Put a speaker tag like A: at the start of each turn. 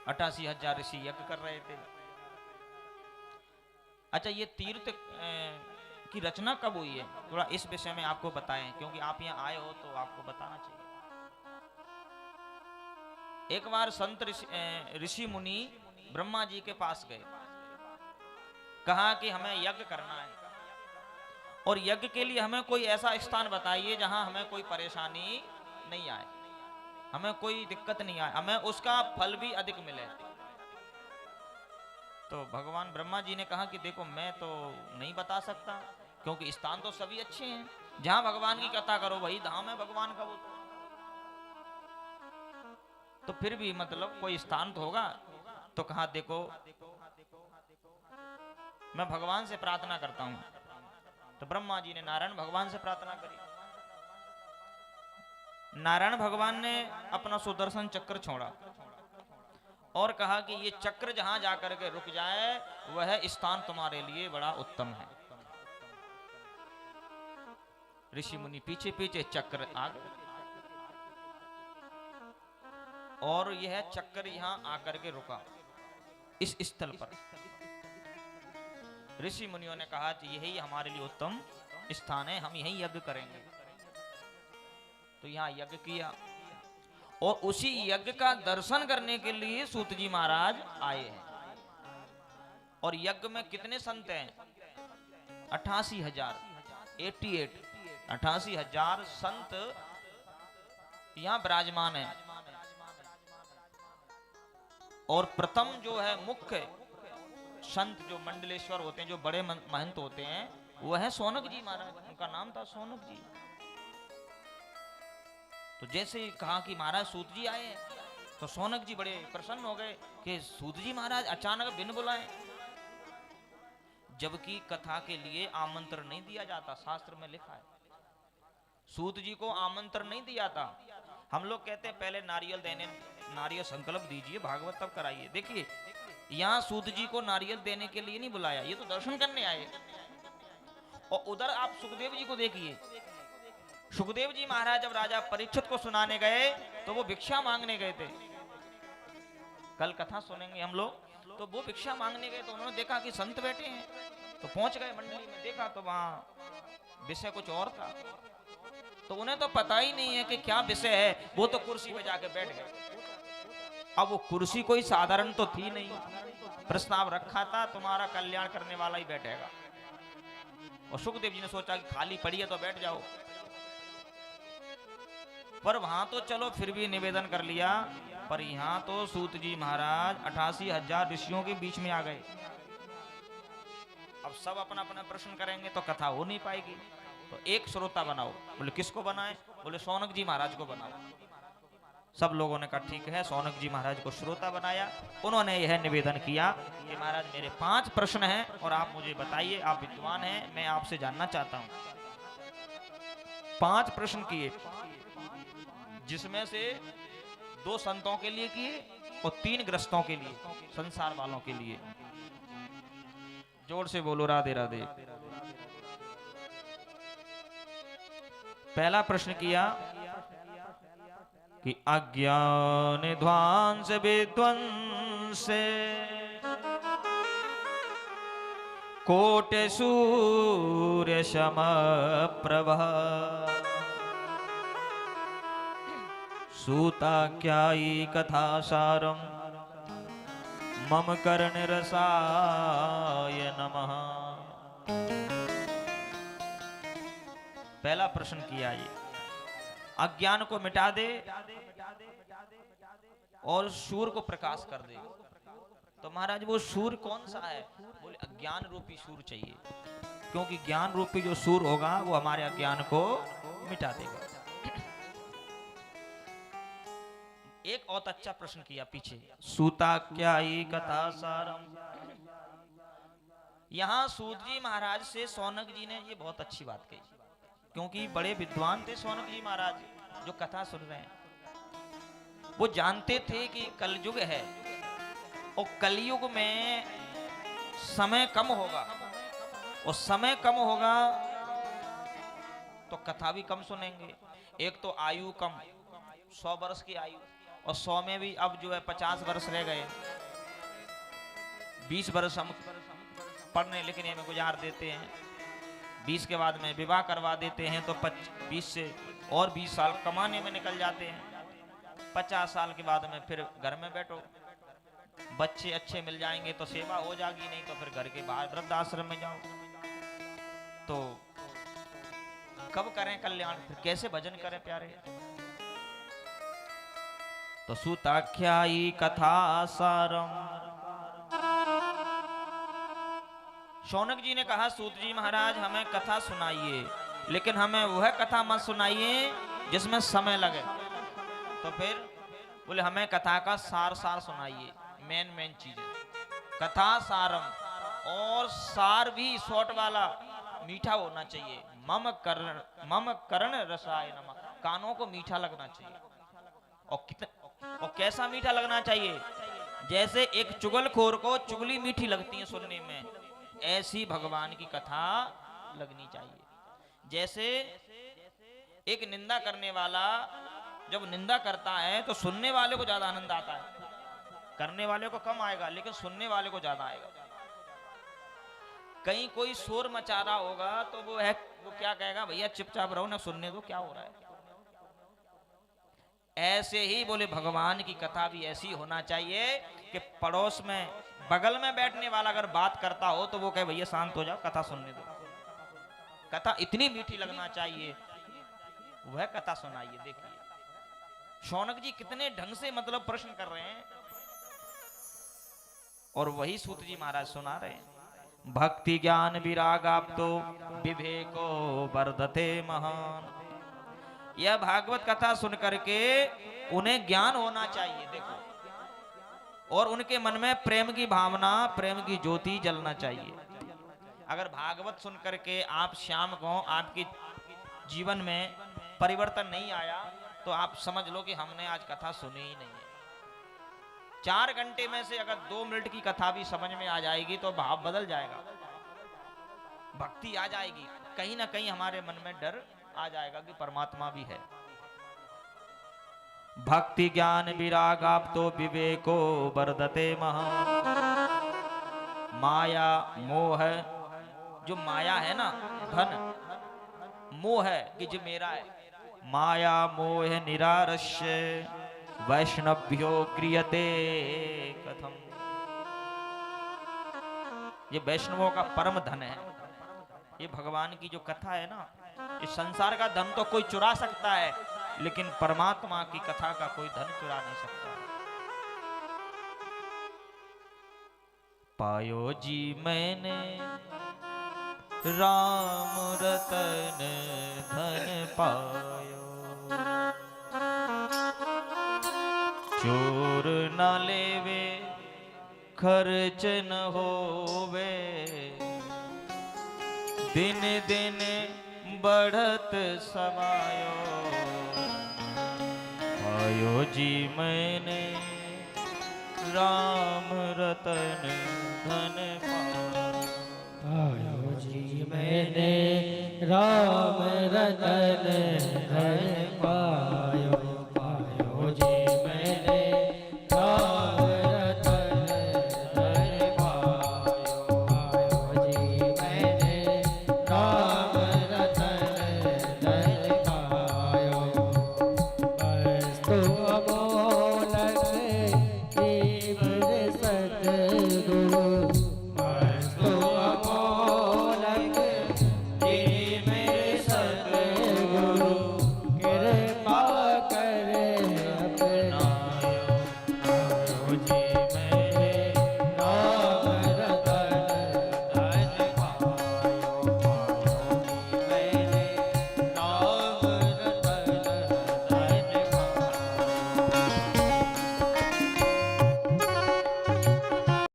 A: 88,000 ऋषि यज्ञ कर रहे थे। अच्छा, ये तीर्थ की रचना कब हुई है, थोड़ा इस विषय में आपको बताएं, क्योंकि आप यहाँ आए हो तो आपको बताना चाहिए। एक बार संत ऋषि मुनि ब्रह्मा जी के पास गए, कहा कि हमें यज्ञ करना है और यज्ञ के लिए हमें कोई ऐसा स्थान बताइए जहां हमें कोई परेशानी नहीं आए, हमें कोई दिक्कत नहीं आए, हमें उसका फल भी अधिक मिले। तो भगवान ब्रह्मा जी ने कहा कि देखो, मैं तो नहीं बता सकता, क्योंकि स्थान तो सभी अच्छे हैं, जहां भगवान की कथा करो वही धाम है भगवान का। वो तो फिर भी मतलब कोई स्थान तो होगा। तो कहा देखो, मैं भगवान से प्रार्थना करता हूं। तो ब्रह्मा जी ने नारायण भगवान से प्रार्थना करी। नारायण भगवान ने अपना सुदर्शन चक्र छोड़ा और कहा कि ये चक्र जहां जाकर के रुक जाए वह स्थान तुम्हारे लिए बड़ा उत्तम है। ऋषि मुनि पीछे पीछे चक्र आ गए और यह चक्र यहां आकर के रुका इस स्थल पर। ऋषि मुनियों ने कहा कि यही हमारे लिए उत्तम स्थान है, हम यही यज्ञ करेंगे। तो यहाँ यज्ञ किया और उसी यज्ञ का दर्शन करने के लिए सूत जी महाराज आए हैं। और यज्ञ में कितने संत हैं? 88,000, 88,000 संत यहाँ विराजमान है। और प्रथम जो है मुख्य संत जो मंडलेश्वर होते हैं, जो बड़े महंत होते हैं, वह है सौनक जी महाराज। उनका नाम था सौनक जी। तो जैसे कहा कि महाराज सूत जी आए हैं, तो सौनक जी बड़े प्रसन्न हो गए कि सूत जी महाराज अचानक बिन बुलाए, जबकि कथा के लिए आमंत्रण नहीं दिया जाता। शास्त्र में लिखा है सूत जी को आमंत्रण नहीं दिया था। हम लोग कहते हैं पहले नारियल संकल्प दीजिए, भागवत तब कराइए। देखिए, यहाँ सूत जी को नारियल देने के लिए नहीं बुलाया, ये तो दर्शन करने आए। और उधर आप सुखदेव जी को देखिए, सुखदेव जी महाराज जब राजा परीक्षित को सुनाने गए तो वो भिक्षा मांगने गए थे। कल कथा सुनेंगे हम लोग। तो वो भिक्षा मांगने गए तो उन्होंने देखा कि संत बैठे हैं, तो पहुंच गए मंडली में, देखा तो वहां विषय कुछ और था। तो उन्हें तो पता ही नहीं है कि क्या विषय है, वो तो कुर्सी पे जाके बैठ गए। अब वो कुर्सी कोई साधारण तो थी नहीं, प्रस्ताव रखा था तुम्हारा कल्याण करने वाला ही बैठेगा। और सुखदेव जी ने सोचा कि खाली पड़ी है तो बैठ जाओ। पर वहां तो चलो फिर भी निवेदन कर लिया, पर यहां तो सूत जी महाराज 88,000 ऋषियों के बीच में आ गए। अब सब अपना अपना प्रश्न करेंगे तो कथा हो नहीं पाएगी। तो एक श्रोता बनाओ। बोले किसको बनाए? बोले सौनक जी महाराज को बनाओ। सब लोगों ने कहा ठीक है, सौनक जी महाराज को श्रोता बनाया। उन्होंने यह निवेदन किया कि महाराज मेरे 5 प्रश्न हैं और आप मुझे बताइए, आप विद्वान हैं, मैं आपसे जानना चाहता हूं। 5 प्रश्न किए, जिसमें से 2 संतों के लिए किए और 3 ग्रस्तों के लिए, संसार वालों के लिए। जोर से बोलो राधे राधे। पहला प्रश्न किया कि अज्ञान ध्वंस विध्वंस कोटि सूर्य सम प्रभा सूता क्याई कथा सारम मम कर्ण रसाय नमः। पहला प्रश्न किया ये, अज्ञान को मिटा दे और सूर्य को प्रकाश कर दे। तो महाराज वो सूर्य कौन सा है? बोले अज्ञान रूपी सूर्य चाहिए, क्योंकि ज्ञान रूपी जो सूर्य होगा वो हमारे अज्ञान को मिटा देगा। एक और अच्छा प्रश्न किया पीछे, सूता क्या ही कथा सारम। यहां सूत जी महाराज से सौनक जी ने ये बहुत अच्छी बात कही, क्योंकि बड़े विद्वान थे सौनक जी महाराज जो कथा सुन रहे हैं। वो जानते थे कि कलयुग है और कलयुग में समय कम होगा, और समय कम होगा तो कथा भी कम सुनेंगे। एक तो आयु कम, 100 वर्ष की आयु, और 100 में भी अब जो है 50 वर्ष रह गए, 20 वर्ष हम पढ़ने लिखने में गुजार देते हैं, 20 के बाद में विवाह करवा देते हैं, तो 20 से और 20 साल कमाने में निकल जाते हैं। 50 साल के बाद में फिर घर में बैठो, बच्चे अच्छे मिल जाएंगे तो सेवा हो जाएगी, नहीं तो फिर घर के बाहर वृद्धाश्रम में जाओ। तो कब करें कल्याण, फिर कैसे भजन करें प्यारे। तो सुताख्यायी कथा सारम, शौनक जी ने कहा सूत जी महाराज हमें कथा सुनाइए, लेकिन हमें वह कथा मत सुनाइए जिसमें समय लगे। तो फिर बोले हमें कथा का सार सुनाइए, मेन चीजें कथा सारम, और सार भी शॉर्ट वाला मीठा होना चाहिए। मम कर्ण रसाय नमः, कानों को मीठा लगना चाहिए। और कैसा मीठा लगना चाहिए? जैसे एक चुगलखोर को चुगली मीठी लगती है सुनने में, ऐसी भगवान की कथा लगनी चाहिए। जैसे एक निंदा करने वाला जब निंदा करता है तो सुनने वाले को ज्यादा आनंद आता है, करने वाले को कम आएगा, लेकिन सुनने वाले को ज्यादा आएगा। कहीं कोई शोर मचा रहा होगा तो वो क्या कहेगा, भैया चुपचाप रहो ना, सुनने दो क्या हो रहा है। ऐसे ही बोले भगवान की कथा भी ऐसी होना चाहिए कि पड़ोस में बगल में बैठने वाला अगर बात करता हो तो वो कहे भैया शांत हो जाओ, कथा सुनने दो। कथा इतनी मीठी लगना चाहिए, वह कथा सुनाइए। देखिए शौनक जी कितने ढंग से मतलब प्रश्न कर रहे हैं, और वही सूत जी महाराज सुना रहे हैं। भक्ति ज्ञान विरागाप्तो विवेको वर्धते महान। यह भागवत कथा सुन करके उन्हें ज्ञान होना चाहिए, देखो, और उनके मन में प्रेम की भावना, प्रेम की ज्योति जलना चाहिए। अगर भागवत सुन करके आप शाम को आपके जीवन में परिवर्तन नहीं आया तो आप समझ लो कि हमने आज कथा सुनी ही नहीं है। 4 घंटे में से अगर 2 मिनट की कथा भी समझ में आ जाएगी तो भाव बदल जाएगा, भक्ति आ जाएगी, कहीं ना कहीं हमारे मन में डर आ जाएगा कि परमात्मा भी है। भक्ति ज्ञान विरागाप्तो विवेको वर्धते महान। माया मोह, जो माया है ना, धन मोह है कि जो मेरा है, माया मोह निरारश्य वैष्णव्यो क्रियते कथम। ये वैष्णवों का परम धन है। ये भगवान की जो कथा है ना, इस संसार का धन तो कोई चुरा सकता है, लेकिन परमात्मा की कथा का कोई धन चुरा नहीं सकता। पायो जी मैंने राम रतन धन पायो, चोर न लेवे खर्च न होवे, दिन दिन बढ़त समायो। पायो जी मैंने राम रतन धन पायो जी मैंने राम रतन धन